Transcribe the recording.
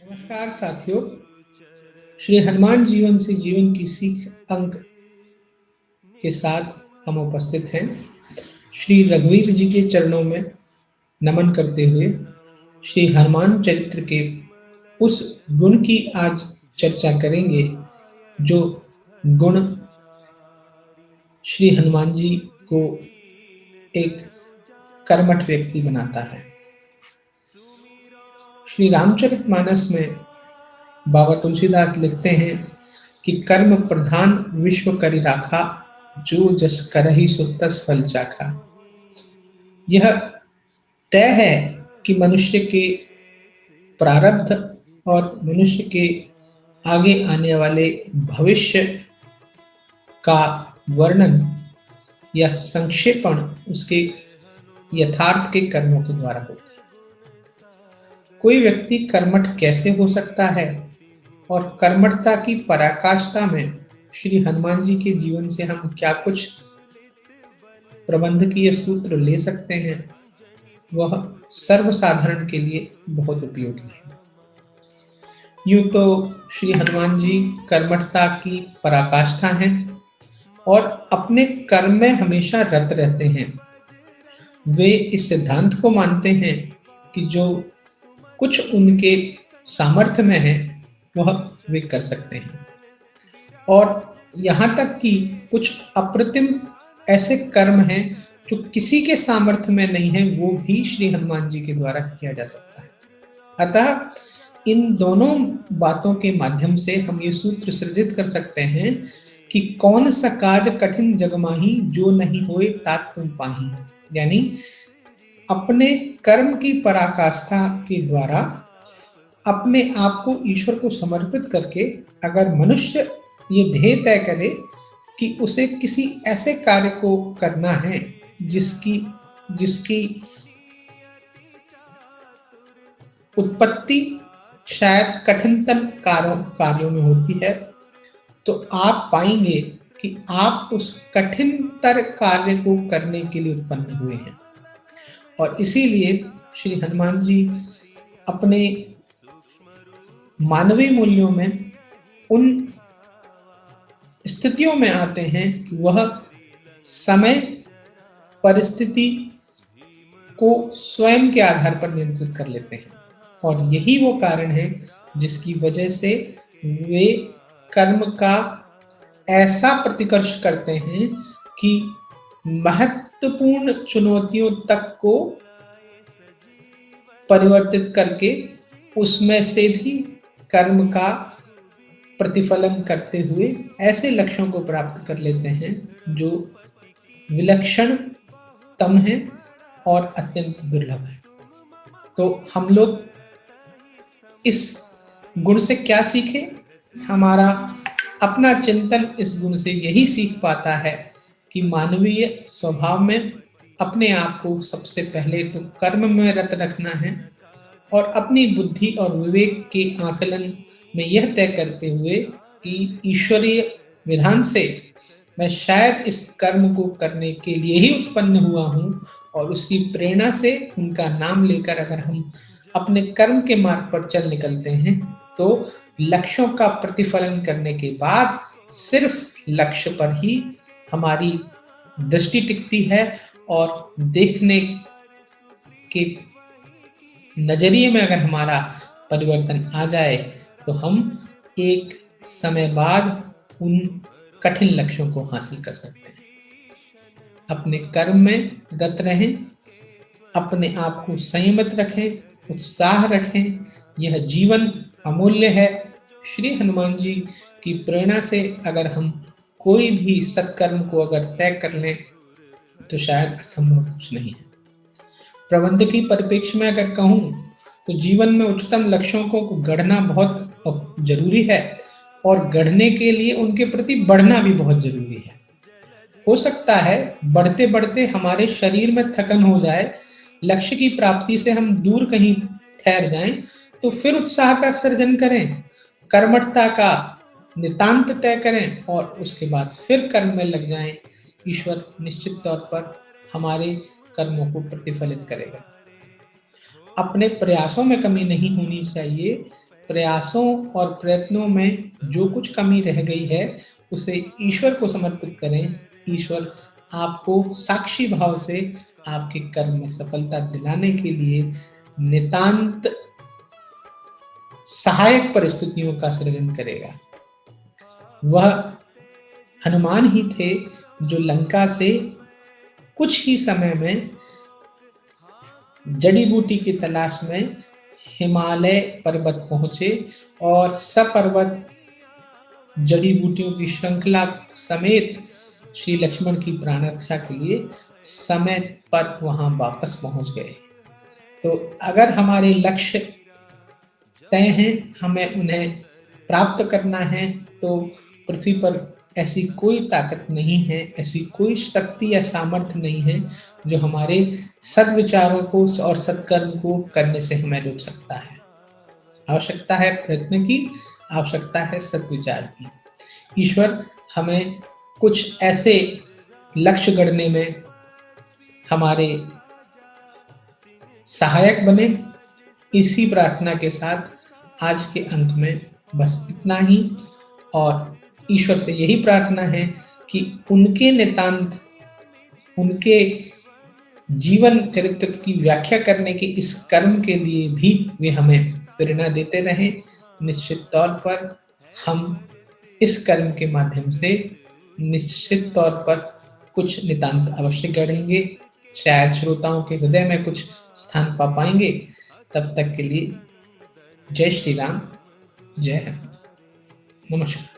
नमस्कार साथियों। श्री हनुमान जीवन से जीवन की सीख अंक के साथ हम उपस्थित हैं। श्री रघुवीर जी के चरणों में नमन करते हुए श्री हनुमान चरित्र के उस गुण की आज चर्चा करेंगे जो गुण श्री हनुमान जी को एक कर्मठ व्यक्ति बनाता है। श्री रामचरितमानस में बाबा तुलसीदास लिखते हैं कि कर्म प्रधान विश्व करि राखा, जो जस करहि सो तस फल चाखा। यह तय है कि मनुष्य के प्रारब्ध और मनुष्य के आगे आने वाले भविष्य का वर्णन या संक्षेपण उसके यथार्थ के कर्मों के द्वारा होता है। कोई व्यक्ति कर्मठ कैसे हो सकता है और कर्मठता की पराकाष्ठा में श्री हनुमान जी के जीवन से हम क्या कुछ प्रबंधकीय सूत्र ले सकते हैं, वह सर्वसाधारण के लिए बहुत उपयोगी है। यूं तो श्री हनुमान जी कर्मठता की पराकाष्ठा हैं और अपने कर्म में हमेशा रत रहते हैं। वे इस सिद्धांत को मानते हैं कि जो कुछ उनके सामर्थ्य में है वह वे कर सकते हैं, और यहाँ तक कि कुछ अप्रतिम ऐसे कर्म हैं जो किसी के सामर्थ्य में नहीं है, वो भी श्री हनुमान जी के द्वारा किया जा सकता है। अतः इन दोनों बातों के माध्यम से हम ये सूत्र सृजित कर सकते हैं कि कौन सा काज कठिन जग माही, जो नहीं होए तात तुम पाही। यानी अपने कर्म की पराकाष्ठा के द्वारा अपने आप को ईश्वर को समर्पित करके अगर मनुष्य ये ध्येय तय करे कि उसे किसी ऐसे कार्य को करना है जिसकी उत्पत्ति शायद कठिनतम कार्यों में होती है, तो आप पाएंगे कि आप उस कठिनतर कार्य को करने के लिए उत्पन्न हुए हैं। और इसीलिए श्री हनुमान जी अपने मानवीय मूल्यों में उन स्थितियों में आते हैं कि वह समय परिस्थिति को स्वयं के आधार पर नियंत्रित कर लेते हैं, और यही वो कारण है जिसकी वजह से वे कर्म का ऐसा प्रतिकर्ष करते हैं कि महत्वपूर्ण चुनौतियों तक को परिवर्तित करके उसमें से भी कर्म का प्रतिफलन करते हुए ऐसे लक्ष्यों को प्राप्त कर लेते हैं जो विलक्षणतम है और अत्यंत दुर्लभ है। तो हम लोग इस गुण से क्या सीखें? हमारा अपना चिंतन इस गुण से यही सीख पाता है कि मानवीय स्वभाव में अपने आप को सबसे पहले तो कर्म में रत रखना है, और अपनी बुद्धि और विवेक के आकलन में यह तय करते हुए कि ईश्वरीय विधान से मैं शायद इस कर्म को करने के लिए ही उत्पन्न हुआ हूँ, और उसकी प्रेरणा से उनका नाम लेकर अगर हम अपने कर्म के मार्ग पर चल निकलते हैं तो लक्ष्यों का प्रतिफलन करने के बाद सिर्फ लक्ष्य पर ही हमारी दृष्टि टिकती है, और देखने के नजरिए में अगर हमारा परिवर्तन आ जाए तो हम एक समय बाद उन कठिन लक्ष्यों को हासिल कर सकते हैं। अपने कर्म में रत रहें, अपने आप को संयमित रखें, उत्साह रखें। यह जीवन अमूल्य है। श्री हनुमान जी की प्रेरणा से अगर हम कोई भी सत्कर्म को अगर तय कर लें तो शायद असंभव कुछ नहीं है। प्रबंधकीय परिप्रेक्ष्य में अगर कहूँ तो जीवन में उच्चतम लक्ष्यों को गढ़ना बहुत जरूरी है, और गढ़ने के लिए उनके प्रति बढ़ना भी बहुत जरूरी है। हो सकता है बढ़ते बढ़ते हमारे शरीर में थकन हो जाए, लक्ष्य की प्राप्ति से हम दूर कहीं ठहर जाएं, तो फिर उत्साह का सर्जन करें, कर्मठता का नितांत तय करें और उसके बाद फिर कर्म में लग जाएं। ईश्वर निश्चित तौर पर हमारे कर्मों को प्रतिफलित करेगा। अपने प्रयासों में कमी नहीं होनी चाहिए, प्रयासों और प्रयत्नों में जो कुछ कमी रह गई है उसे ईश्वर को समर्पित करें। ईश्वर आपको साक्षी भाव से आपके कर्म में सफलता दिलाने के लिए नितांत सहायक परिस्थितियों का सृजन करेगा। वह हनुमान ही थे जो लंका से कुछ ही समय में जड़ी बूटी की तलाश में हिमालय पर्वत पहुंचे और सपर्वत जड़ी बूटियों की श्रृंखला समेत श्री लक्ष्मण की प्राण रक्षा के लिए समय पर वहां वापस पहुंच गए। तो अगर हमारे लक्ष्य तय हैं, हमें उन्हें प्राप्त करना है, तो पृथ्वी पर ऐसी कोई ताकत नहीं है, ऐसी कोई शक्ति या सामर्थ्य नहीं है जो हमारे सद्विचारों को और सत्कर्म को करने से हमें रोक सकता है। आवश्यकता है प्रयत्न की, आवश्यकता है सद्विचार की। ईश्वर हमें कुछ ऐसे लक्ष्य गढ़ने में हमारे सहायक बने। इसी प्रार्थना के साथ आज के अंक में बस इतना ही, और ईश्वर से यही प्रार्थना है कि उनके नितांत, उनके जीवन चरित्र की व्याख्या करने के इस कर्म के लिए भी वे हमें प्रेरणा देते रहें। निश्चित तौर पर हम इस कर्म के माध्यम से निश्चित तौर पर कुछ नितांत अवश्य गढ़ेंगे, शायद श्रोताओं के हृदय में कुछ स्थान पा पाएंगे। तब तक के लिए जय श्री राम, जय हिंद, नमस्कार।